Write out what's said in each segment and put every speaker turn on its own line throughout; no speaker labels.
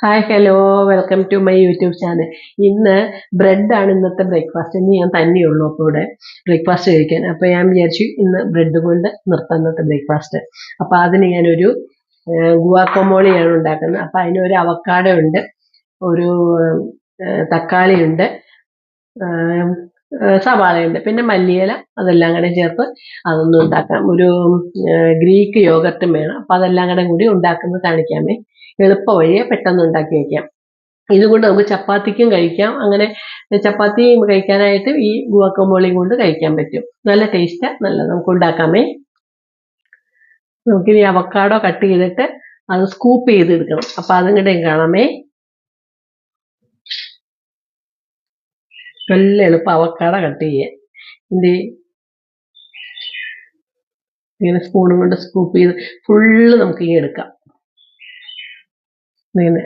Hi hello welcome to my YouTube channel. ഇന്ന് ബ്രെഡാണ് ഇന്നത്തെ ബ്രേക്ക്ഫാസ്റ്റ്. ഇന്ന് ഞാൻ തന്നെയുള്ളൂ അപ്പോൾ ഇവിടെ ബ്രേക്ക്ഫാസ്റ്റ് കഴിക്കാൻ. അപ്പോൾ ഞാൻ വിചാരിച്ചു ഇന്ന് ബ്രെഡ് കൊണ്ട് നിർത്താം ഇന്നത്തെ ബ്രേക്ക്ഫാസ്റ്റ്. അപ്പോൾ അതിന് ഞാനൊരു ഗുവാക്കമോളിയാണ് ഉണ്ടാക്കുന്നത്. അപ്പോൾ അതിനൊരു അവക്കാഡോ ഉണ്ട്, ഒരു തക്കാളി ഉണ്ട്, സവാളയുണ്ട്, പിന്നെ മല്ലിയില, അതെല്ലാം കൂടെ ചേർത്ത് അതൊന്നും ഉണ്ടാക്കാം. ഒരു ഗ്രീക്ക് യോഗർട്ടും വേണം. അപ്പം അതെല്ലാം കൂടി ഉണ്ടാക്കുന്നത് കാണിക്കാമേ. എളുപ്പ വഴിയെ പെട്ടെന്ന് ഉണ്ടാക്കി വയ്ക്കാം. ഇതുകൊണ്ട് നമുക്ക് ചപ്പാത്തിക്കും കഴിക്കാം. അങ്ങനെ ചപ്പാത്തി കഴിക്കാനായിട്ട് ഈ ഗുവാക്കമോളിയും കൊണ്ട് കഴിക്കാൻ പറ്റും. നല്ല ടേസ്റ്റ്, നല്ലത്. നമുക്ക് ഉണ്ടാക്കാമേ. നമുക്കിനി അവക്കാഡോ കട്ട് ചെയ്തിട്ട് അത് സ്കൂപ്പ് ചെയ്തെടുക്കണം. അപ്പൊ അതും കൂടെ കാണാമേ. നല്ല എളുപ്പം അവക്കാഡോ കട്ട് ചെയ്യാൻ. ഇങ്ങനെ സ്പൂണും കൊണ്ട് സ്കൂപ്പ് ചെയ്ത് ഫുള്ള് നമുക്ക് ഇങ്ങനെ എടുക്കാം. ഇങ്ങനെ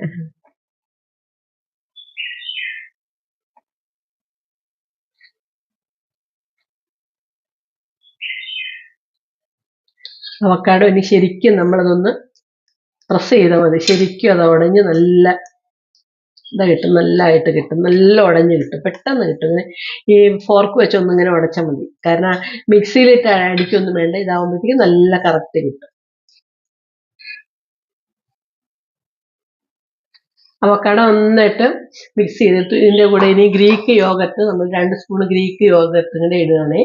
അവക്കാഡോ ഇനി ശരിക്കും നമ്മളതൊന്ന് പ്രസ് ചെയ്താൽ മതി. ശരിക്കും അത് ഉടഞ്ഞ് നല്ല കിട്ടും, നല്ലതായിട്ട് കിട്ടും, നല്ല ഉടഞ്ഞ് കിട്ടും, പെട്ടെന്ന് കിട്ടും. ഇങ്ങനെ ഈ ഫോർക്ക് വെച്ചൊന്നും ഇങ്ങനെ ഉടച്ചാൽ മതി. കാരണം മിക്സിയിലിട്ട് അടിക്കൊന്നും വേണ്ട. ഇതാവുമ്പോഴത്തേക്കും നല്ല കറക്റ്റ് കിട്ടും. അവക്കാഡോ നന്നായിട്ട് മിക്സ് ചെയ്തിട്ട് ഇതിൻ്റെ കൂടെ ഇനി ഗ്രീക്ക് യോഗർട്ട്, നമ്മൾ 2 സ്പൂൺ ഗ്രീക്ക് യോഗർട്ട് കൂടെ ഇടുകയാണേ.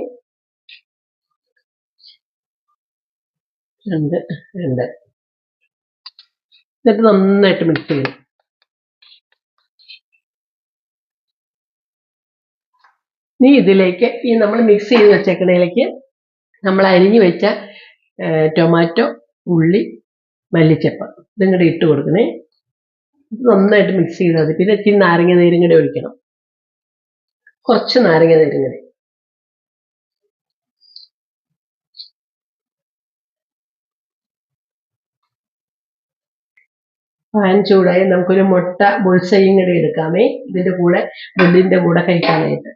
രണ്ട് എന്നിട്ട് നന്നായിട്ട് മിക്സ് ചെയ്യും. ഇനി ഇതിലേക്ക് ഈ നമ്മൾ മിക്സ് ചെയ്ത് വെച്ചേക്കണയിലേക്ക് നമ്മൾ അരിഞ്ഞു വെച്ച ടൊമാറ്റോ, ഉള്ളി, മല്ലിച്ചപ്പ് ഇതും കൂടെ ഇട്ട് കൊടുക്കണേ. ഇത് നന്നായിട്ട് മിക്സ് ചെയ്താൽ മതി. പിന്നെ ഇച്ചിരി നാരങ്ങ നീരും കൂടെ ഒഴിക്കണം, കുറച്ച് നാരങ്ങ നീരും കൂടെ. പാൻ ചൂടായി നമുക്കൊരു മുട്ട ബുൾസൈയും കൂടെ എടുക്കാമേ. ഇതിന്റെ കൂടെ ബ്രെഡിന്റെ കൂടെ കഴിക്കാനായിട്ട്.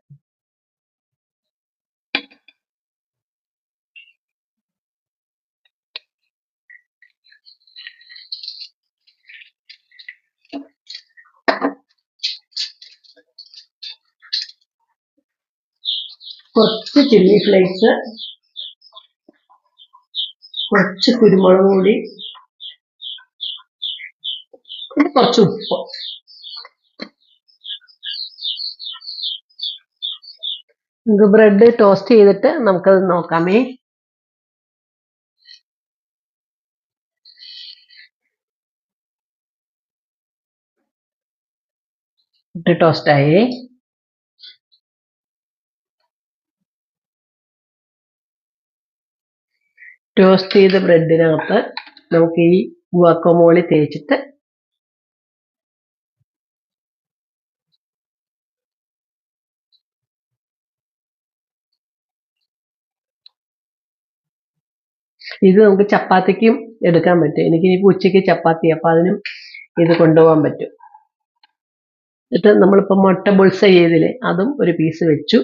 കുറച്ച് ചില്ലി ഫ്ലേക്സ്, കുറച്ച് കുരുമുളക് പൊടി, കുറച്ച് ഉപ്പ്. നമുക്ക് ബ്രെഡ് ടോസ്റ്റ് ചെയ്തിട്ട് നമുക്കത് നോക്കാമേ. ടോസ്റ്റായേ. ടോസ്റ്റ് ചെയ്ത ബ്രെഡിനകത്ത് നമുക്ക് ഈ ഗുവാക്കമോളി തേച്ചിട്ട് ഇത് നമുക്ക് ചപ്പാത്തിക്കും എടുക്കാൻ പറ്റും. എനിക്ക് ഇപ്പോൾ ഉച്ചയ്ക്ക് ചപ്പാത്തി, അപ്പം അതിനും ഇത് കൊണ്ടുപോകാൻ പറ്റും. എന്നിട്ട് നമ്മളിപ്പോൾ മുട്ട ബുൾസ ചെയ്തില്ലേ, അതും ഒരു പീസ് വെച്ചു.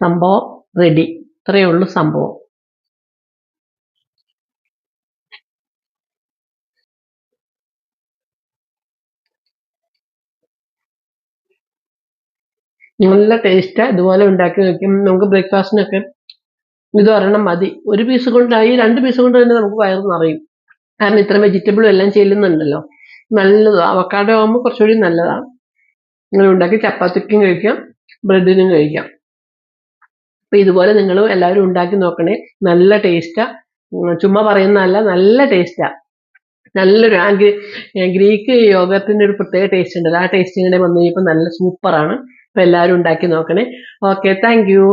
സംഭവം റെഡി. ഇത്രയേ ഉള്ളൂ സംഭവം. നല്ല ടേസ്റ്റാ. ഇതുപോലെ ഉണ്ടാക്കി നോക്കും. നമുക്ക് ബ്രേക്ക്ഫാസ്റ്റിനൊക്കെ ഇത് ഒരെണ്ണം മതി. ഒരു പീസ് കൊണ്ട്, ഈ 2 പീസ് കൊണ്ട് തന്നെ നമുക്ക് വയറ് നിറയും. കാരണം ഇത്ര വെജിറ്റബിളും എല്ലാം ചെല്ലുന്നുണ്ടല്ലോ. നല്ലതാണ്. അവക്കാഡോ ആകുമ്പോൾ കുറച്ചുകൂടി നല്ലതാണ്. ഇങ്ങനെ ഉണ്ടാക്കി ചപ്പാത്തിക്കും കഴിക്കാം, ബ്രെഡിനും കഴിക്കാം. അപ്പൊ ഇതുപോലെ നിങ്ങൾ എല്ലാവരും ഉണ്ടാക്കി നോക്കണേ. നല്ല ടേസ്റ്റാ. ചുമ്മാ പറയുന്നതല്ല, നല്ല ടേസ്റ്റാ. നല്ലൊരു ഗ്രീക്ക് യോഗത്തിന്റെ ഒരു പ്രത്യേക ടേസ്റ്റ് ഉണ്ടല്ലോ, ആ ടേസ്റ്റ് ഇങ്ങനെ വന്നു കഴിഞ്ഞപ്പോൾ നല്ല സൂപ്പറാണ്. അപ്പൊ എല്ലാവരും ഉണ്ടാക്കി നോക്കണേ. Okay, thank you.